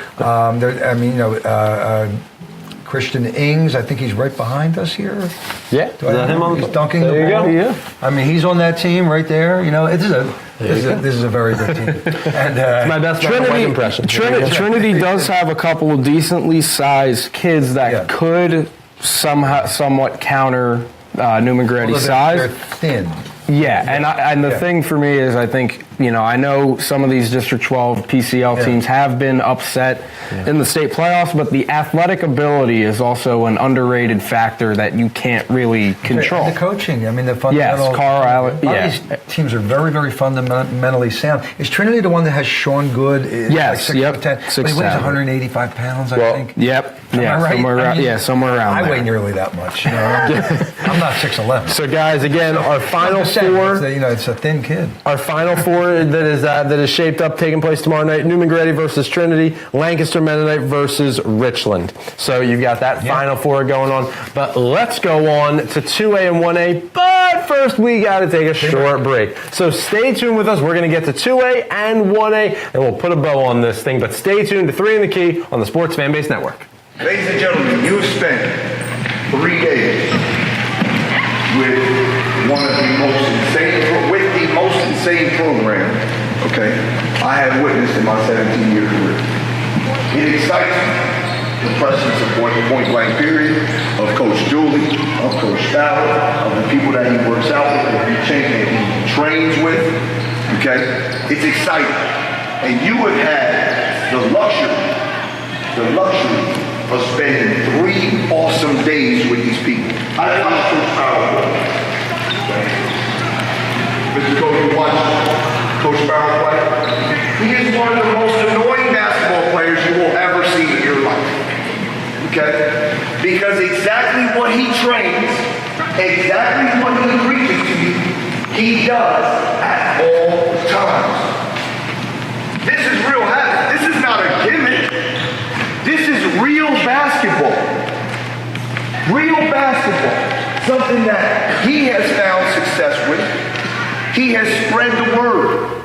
Christian Ings, I think he's right behind us here. Yeah, Do I have him on? He's dunking There the you ball. go. Yeah. I mean, he's on that team right there. You know, this is a very good team. And My best Trinity impression. Trinity does have a couple of decently sized kids that could somewhat counter Newman Goretti's size. They're thin. Yeah, and the thing for me is, I think, I know some of these District 12 PCL teams have been upset in the state playoffs, but the athletic ability is also an underrated factor that you can't really control. The coaching, I mean, the fundamental. Yes, Carl Allen. A lot of these teams are very, very fundamentally sound. Is Trinity the one that has Sean Good? Yes, like 6'10", yep, but he weighs 185 185 pounds, I think. Yep. Am I right? Somewhere around I there. weigh nearly that much. I'm not 6'11". So, guys, again, our final four. It's a thin kid. Our final four that is shaped up, taking place tomorrow night: Newman Goretti versus Trinity, Lancaster Mennonite versus Richland. So you've got that final four going on. But let's go on to 2A and 1A. But first, we got to take a short break. So stay tuned with us. We're going to get to 2A and 1A, and we'll put a bow on this thing. But stay tuned to 3 in the Key on the Sports Fan Base Network. Ladies and gentlemen, you have spent 3 days with the most insane program, okay, I have witnessed in my 17-year career. It excites me, the presence of point blank period, of Coach Dooley, of Coach Stout, of the people that he works out with, that he trains with, okay? It's exciting. And you have had the luxury of spending 3 awesome days with these people. I'm so proud of you. Mr. Coach, you watch Coach Barrow play? He is one of the most annoying basketball players you will ever see in your life. Okay? Because exactly what he trains, exactly what he preaches to you, he does at all times. This is real habit. This is not a gimmick. This is real basketball. Real basketball. Something that he has found success with. He has spread the word.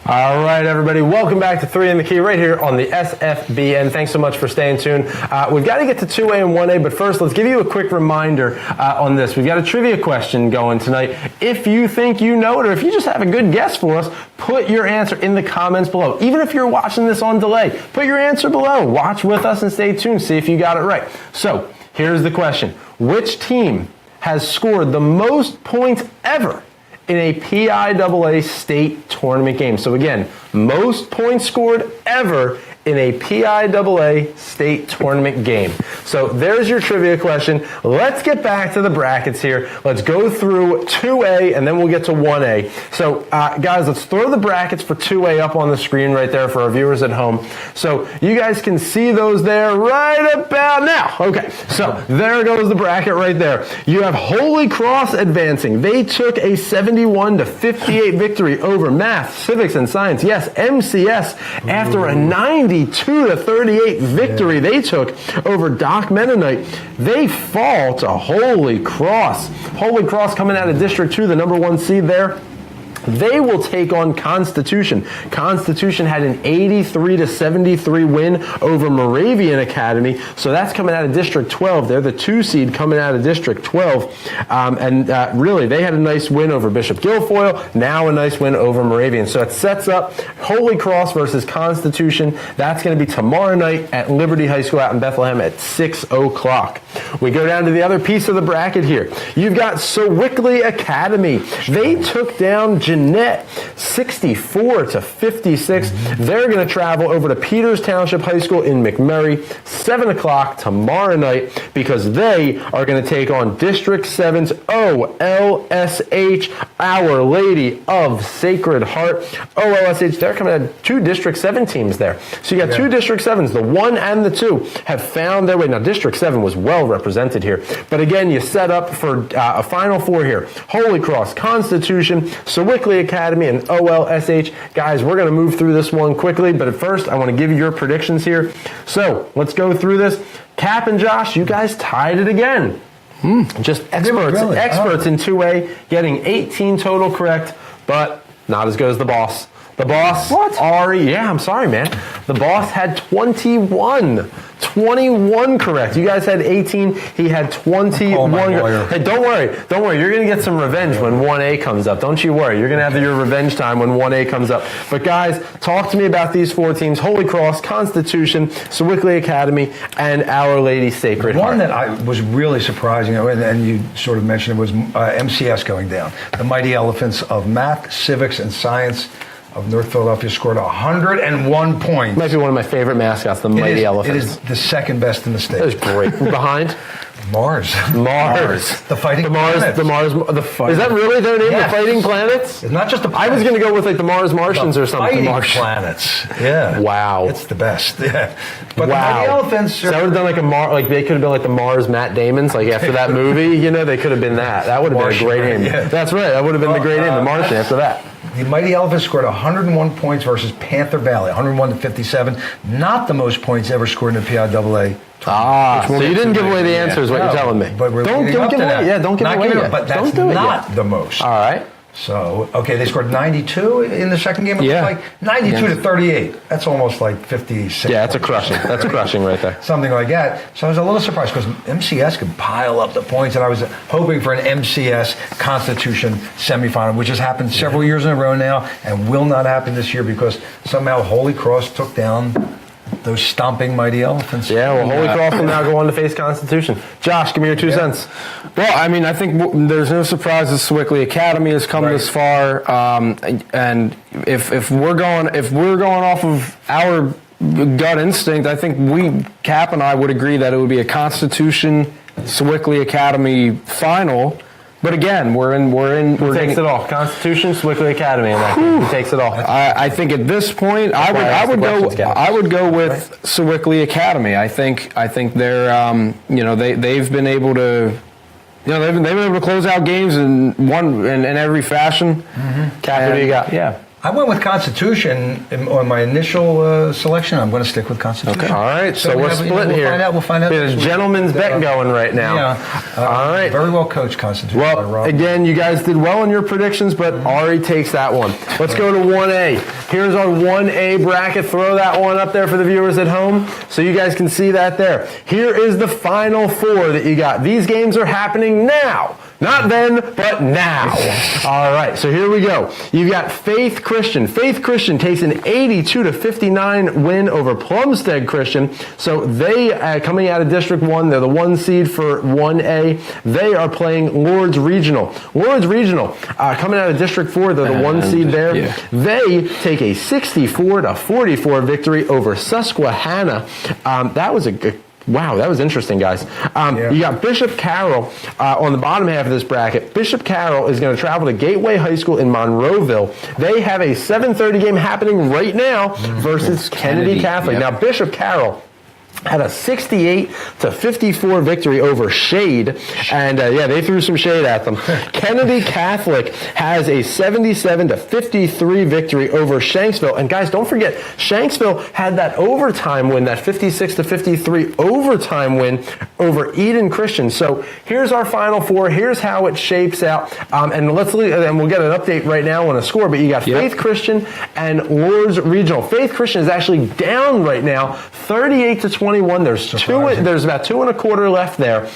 All right, everybody. Welcome back to 3 in the Key right here on the SFBN. Thanks so much for staying tuned. We've got to get to 2A and 1A, but first, let's give you a quick reminder on this. We've got a trivia question going tonight. If you think you know it, or if you just have a good guess for us, put your answer in the comments below. Even if you're watching this on delay, put your answer below. Watch with us and stay tuned. See if you got it right. So, here's the question. Which team has scored the most points ever in a PIAA state tournament game? So again, most points scored ever in a PIAA state tournament game. So there's your trivia question. Let's get back to the brackets here. Let's go through 2A and then we'll get to 1A. So guys, let's throw the brackets for 2A up on the screen right there for our viewers at home. So you guys can see those there right about now. Okay, so there goes the bracket right there. You have Holy Cross advancing. They took a 71-58 victory over Math, Civics, and Science. Yes, MCS after a 92-38 victory they took over Doc Mennonite. They fall to Holy Cross. Holy Cross coming out of District 2, the number 1 seed there. They will take on Constitution. Constitution had an 83-73 win over Moravian Academy, so that's coming out of District 12. They're the 2 seed coming out of District 12, really, they had a nice win over Bishop Guilfoyle, now a nice win over Moravian. So it sets up Holy Cross versus Constitution. That's going to be tomorrow night at Liberty High School out in Bethlehem at 6 o'clock. We go down to the other piece of the bracket here. You've got Sewickley Academy. They took down Jeanette 64-56. They're going to travel over to Peters Township High School in McMurray 7 o'clock tomorrow night because they are going to take on District 7's OLSH, Our Lady of Sacred Heart. OLSH, they're coming at 2 District 7 teams there. So you got 2 District 7s, the 1 and the 2 have found their way. Now District 7 was well represented here. But again, you set up for a Final Four here. Holy Cross, Constitution, Sewickley Academy, and OLSH. Guys, we're going to move through this one quickly, but at first I want to give you your predictions here. So let's go through this. Kapp and Josh, you guys tied it again. Just experts in 2A, getting 18 total correct, but not as good as the boss. The boss, Ari, I'm sorry, man. The boss had 21 correct. You guys had 18. He had 21. Hey, don't worry. You're going to get some revenge when 1A comes up. Don't you worry. You're going to have your revenge time when 1A comes up. But guys, talk to me about these 4 teams: Holy Cross, Constitution, Sewickley Academy, and Our Lady Sacred Heart. One that I was really surprising, and you sort of mentioned it, was MCS going down. The Mighty Elephants of Math, Civics, and Science of North Philadelphia scored 101 points. Might be one of my favorite mascots, the Mighty Elephants. It is the second best in the state. That was great. Behind? Mars. The Fighting Planets. Is that really their name? Yes. The Fighting Planets? It's not just the I was going to go with like the Mars Martians or something. Fighting Planets. Yeah. Wow. It's the best. Yeah. But the Mighty Elephants. So that would have done like they could have been like the Mars Matt Damons, like after that movie, they could have been that. That would have been a great name. Yeah. That's right. That would have been the great name, the Martian after that. The Mighty Elephants scored 101 points versus Panther Valley, 101-57. Not the most points ever scored in the PIAA. So you didn't give away the answers, what you're telling me. But we're don't give away. Yeah, don't give away yet. But that's not the most. All right. So, okay, they scored 92 in the second game. Yeah. Like 92-38. That's almost like 56. Yeah, that's a crushing. That's crushing right there. Something like that. So I was a little surprised because MCS could pile up the points, and I was hoping for an MCS Constitution semifinal, which has happened several years in a row now and will not happen this year because somehow Holy Cross took down those stomping Mighty Elephants. Yeah, well, Holy Cross will now go on to face Constitution. Josh, give me your 2 cents. Well, I mean, I think there's no surprise that Sewickley Academy has come this far, and if we're going off of our gut instinct, I think Kapp and I would agree that it would be a Constitution Sewickley Academy final. But again, we're takes it all. Constitution, Sewickley Academy, and that takes it all. I think at this point, I would go with Sewickley Academy. I think they're they've been able to. They've been able to close out games in every fashion. Kapp, what do you got? Yeah. I went with Constitution on my initial selection. I'm going to stick with Constitution. Okay. All right, so we're splitting here. We'll find out. There's a gentleman's bet going right now. Yeah. All right. Very well coached, Constitution. Well, again, you guys did well in your predictions, but Ari takes that one. Let's go to 1A. Here's our 1A bracket. Throw that one up there for the viewers at home so you guys can see that there. Here is the Final Four that you got. These games are happening now. Not then, but now. All right, so here we go. You've got Faith Christian. Faith Christian takes an 82-59 win over Plumstead Christian. So they, coming out of District 1, they're the 1 seed for 1A. They are playing Lourdes Regional. Lourdes Regional, coming out of District 4, they're the 1 seed there. Yeah. They take a 64-44 victory over Susquehanna. That was a good... Wow, that was interesting, guys. You got Bishop Carroll on the bottom half of this bracket. Bishop Carroll is going to travel to Gateway High School in Monroeville. They have a 7:30 game happening right now versus Kennedy Catholic. Yep. Now, Bishop Carroll, had a 68-54 victory over Shade, and they threw some shade at them. Kennedy Catholic has a 77-53 victory over Shanksville, and guys, don't forget, Shanksville had that overtime win, that 56-53 overtime win over Eden Christian. So here's our Final Four. Here's how it shapes out, and we'll get an update right now on a score. But you got Faith Christian and Lourdes Regional. Faith Christian is actually down right now, 38-21. There's about 2 1/4 left there.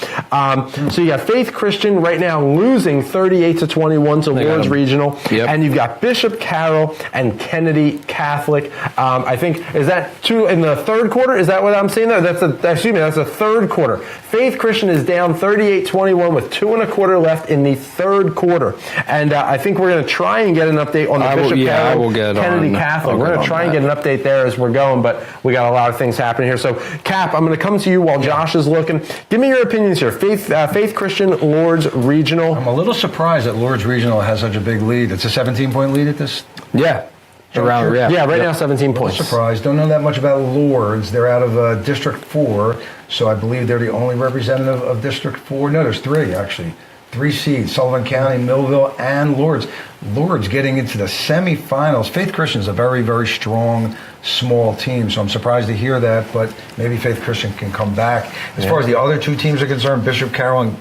So you got Faith Christian right now losing 38-21 to Lourdes Regional, and you've got Bishop Carroll and Kennedy Catholic. I think is that 2 in the third quarter? Is that what I'm saying there? That's a third quarter. Faith Christian is down 38-21 with 2 1/4 left in the third quarter, and I think we're going to try and get an update on the Bishop Carroll Kennedy Catholic. We're going to try and get an update there as we're going, but we got a lot of things happening here. So Cap, I'm going to come to you while Josh is looking. Give me your opinions here. Faith Christian, Lourdes Regional. I'm a little surprised that Lourdes Regional has such a big lead. It's a 17-point lead at this. Yeah. Right now 17 points. Surprised. Don't know that much about Lourdes. They're out of District 4, so I believe they're the only representative of District 4. No, there's 3 actually. 3 seeds: Sullivan County, Millville, and Lourdes. Lourdes getting into the semifinals. Faith Christian is a very, very strong, small team, so I'm surprised to hear that, but maybe Faith Christian can come back. As far as the other 2 teams are concerned, Bishop Carroll and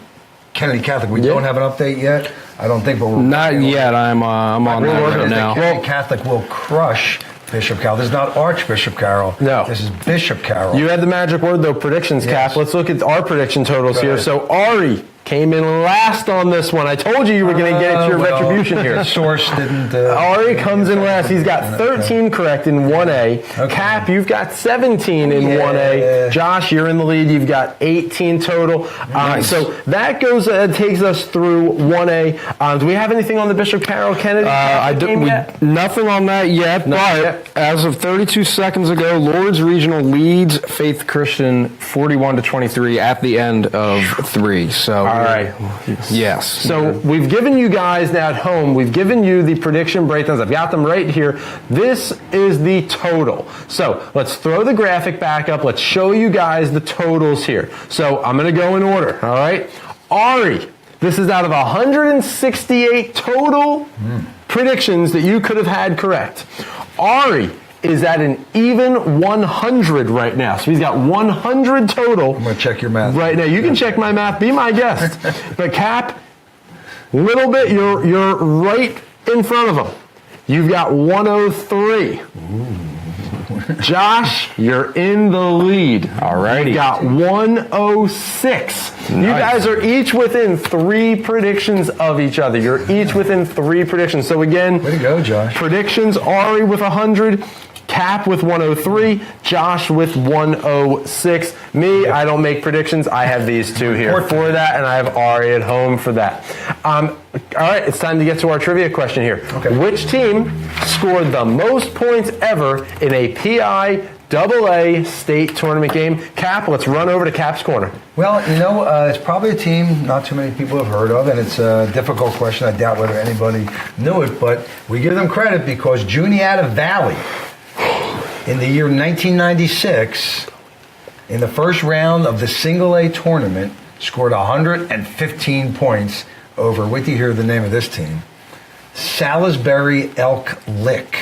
Kennedy Catholic, we don't have an update yet. I don't think, but we're not yet. I'm on that right now. Kennedy Catholic will crush Bishop Carroll. This is not Archbishop Carroll. No. This is Bishop Carroll. You had the magic word, though, predictions, Cap. Let's look at our prediction totals here. So Ari came in last on this one. I told you were going to get your retribution here. The source didn't. Ari comes in last. He's got 13 correct in 1A. Okay. Cap, you've got 17 in 1A. Josh, you're in the lead. You've got 18 total. Nice. So that goes takes us through 1A. Do we have anything on the Bishop Carroll Kennedy? Nothing on that yet. But as of 32 seconds ago, Lourdes Regional leads Faith Christian 41-23 at the end of 3. So. All right. Yes. So we've given you guys now at home, we've given you the prediction breakdowns. I've got them right here. This is the total. So let's throw the graphic back up. Let's show you guys the totals here. So I'm going to go in order. All right. Ari, this is out of 168 total predictions that you could have had correct. Ari is at an even 100 right now. So he's got 100 total. I'm going to check your math. Right now. You can check my math. Be my guest. But Cap, little bit, you're right in front of him. You've got 103. Josh, you're in the lead. All righty. You got 106. Nice. You guys are each within 3 predictions of each other. You're each within 3 predictions. So again, way to go, Josh. Predictions: Ari with 100. Cap with 103, Josh with 106. Me, I don't make predictions. I have these 2 here for that, and I have Ari at home for that. All right, it's time to get to our trivia question here. Okay. Which team scored the most points ever in a PIAA state tournament game? Cap, let's run over to Cap's corner. Well, it's probably a team not too many people have heard of, and it's a difficult question. I doubt whether anybody knew it, but we give them credit because Juniata Valley, in the year 1996, in the first round of the Single A tournament, scored 115 points over, wait till you hear the name of this team, Salisbury Elk Lick.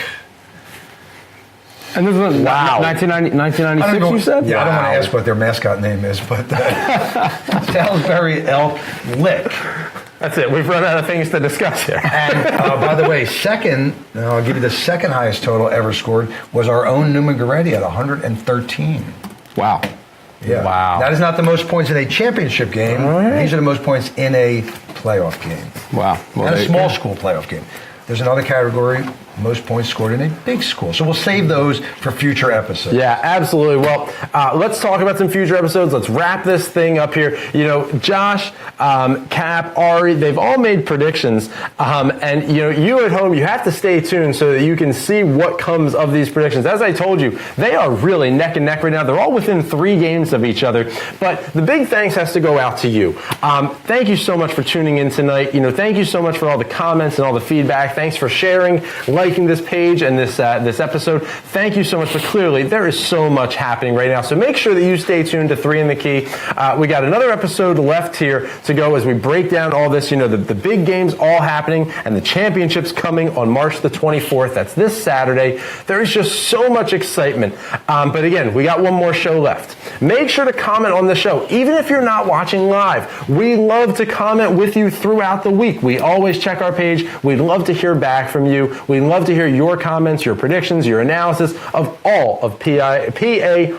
And this was 1996, you said? Yeah, I don't want to ask what their mascot name is, but Salisbury Elk Lick. That's it. We've run out of things to discuss here. And by the way, I'll give you the second highest total ever scored was our own Newman Goretti at 113. Wow. Yeah. Wow. That is not the most points in a championship game. Right. These are the most points in a playoff game. Wow. Well, and a small school playoff game. There's another category, most points scored in a big school. So we'll save those for future episodes. Yeah, absolutely. Well, let's talk about some future episodes. Let's wrap this thing up here. Josh, Cap, Ari, they've all made predictions. And, you at home, you have to stay tuned so that you can see what comes of these predictions. As I told you, they are really neck and neck right now. They're all within 3 games of each other. But the big thanks has to go out to you. Thank you so much for tuning in tonight. Thank you so much for all the comments and all the feedback feedback. Thanks for sharing, liking this page and this episode. Thank you so much. But clearly, there is so much happening right now. So make sure that you stay tuned to 3 in the Key. We got another episode left here to go as we break down all this. You know, the big games all happening and the championships coming on March the 24th. That's this Saturday. There is just so much excitement. But again, we got one more show left. Make sure to comment on the show, even if you're not watching live. We love to comment with you throughout the week. We always check our page. We'd love to hear back from you. We'd love to hear your comments, your predictions, your analysis of all of PA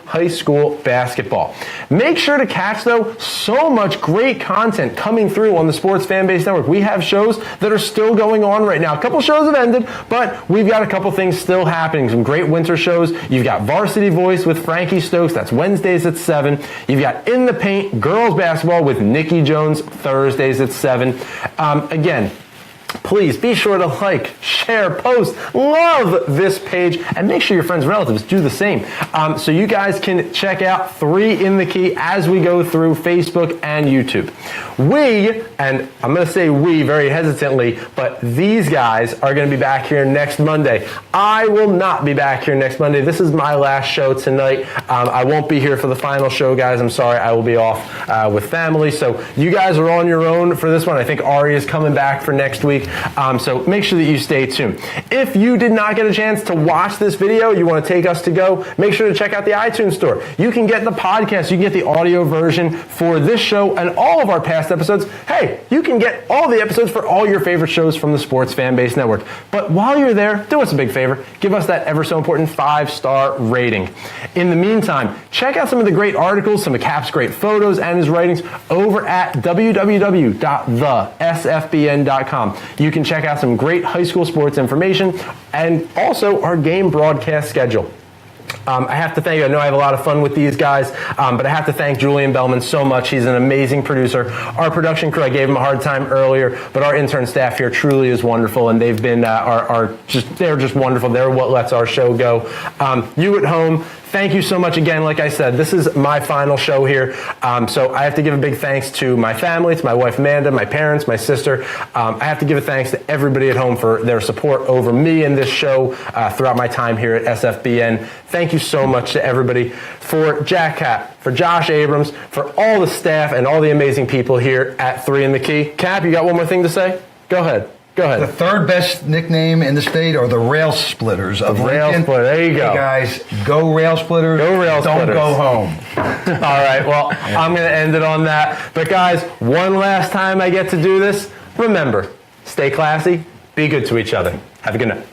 high school basketball. Make sure to catch, though, so much great content coming through on the Sports Fanbase Network. We have shows that are still going on right now. A couple shows have ended, but we've got a couple things still happening. Some great winter shows. You've got Varsity Voice with Frankie Stokes. That's Wednesdays at 7. You've got In the Paint girls basketball with Nikki Jones Thursdays at 7. Again, please be sure to like, share, post, love this page, and make sure your friends and relatives do the same. So you guys can check out 3 in the Key as we go through Facebook and YouTube. We, and I'm going to say we very hesitantly, but these guys are going to be back here next Monday. I will not be back here next Monday. This is my last show tonight. I won't be here for the final show, guys. I'm sorry. I will be off with family. So you guys are on your own for this one. I think Ari is coming back for next week. So make sure that you stay tuned. If you did not get a chance to watch this video, you want to take us to go, make sure to check out the iTunes store. You can get the podcast, you can get the audio version for this show and all of our past episodes. Hey, you can get all the episodes for all your favorite shows from the Sports Fanbase Network. But while you're there, do us a big favor. Give us that ever so important 5-star rating. In the meantime, check out some of the great articles, some of Kapp's great photos and his writings over at www.thesfbn.com. You can check out some great high school sports information and also our game broadcast schedule. I have to thank you. I know I have a lot of fun with these guys, but I have to thank Julian Bellman so much. He's an amazing producer. Our production crew, I gave him a hard time earlier, but our intern staff here truly is wonderful, and they've been they're just wonderful. They're what lets our show go. You at home, thank you so much again. Like I said, this is my final show here. So I have to give a big thanks to my family, to my wife Amanda, my parents, my sister. I have to give a thanks to everybody at home for their support over me and this show throughout my time here at SFBN. Thank you so much to everybody. For Jack Kapp, for Josh Abrams, for all the staff and all the amazing people here at 3 in the Key. Kapp, you got one more thing to say? Go ahead. Go ahead. The third best nickname in the state are the Rail Splitters of Lincoln. Rail Splitter. There you go. Hey guys, go Rail Splitters. Go Rail Splitters. Don't go home. All right, well, I'm going to end it on that. But guys, one last time I get to do this, remember, stay classy, be good to each other. Have a good night.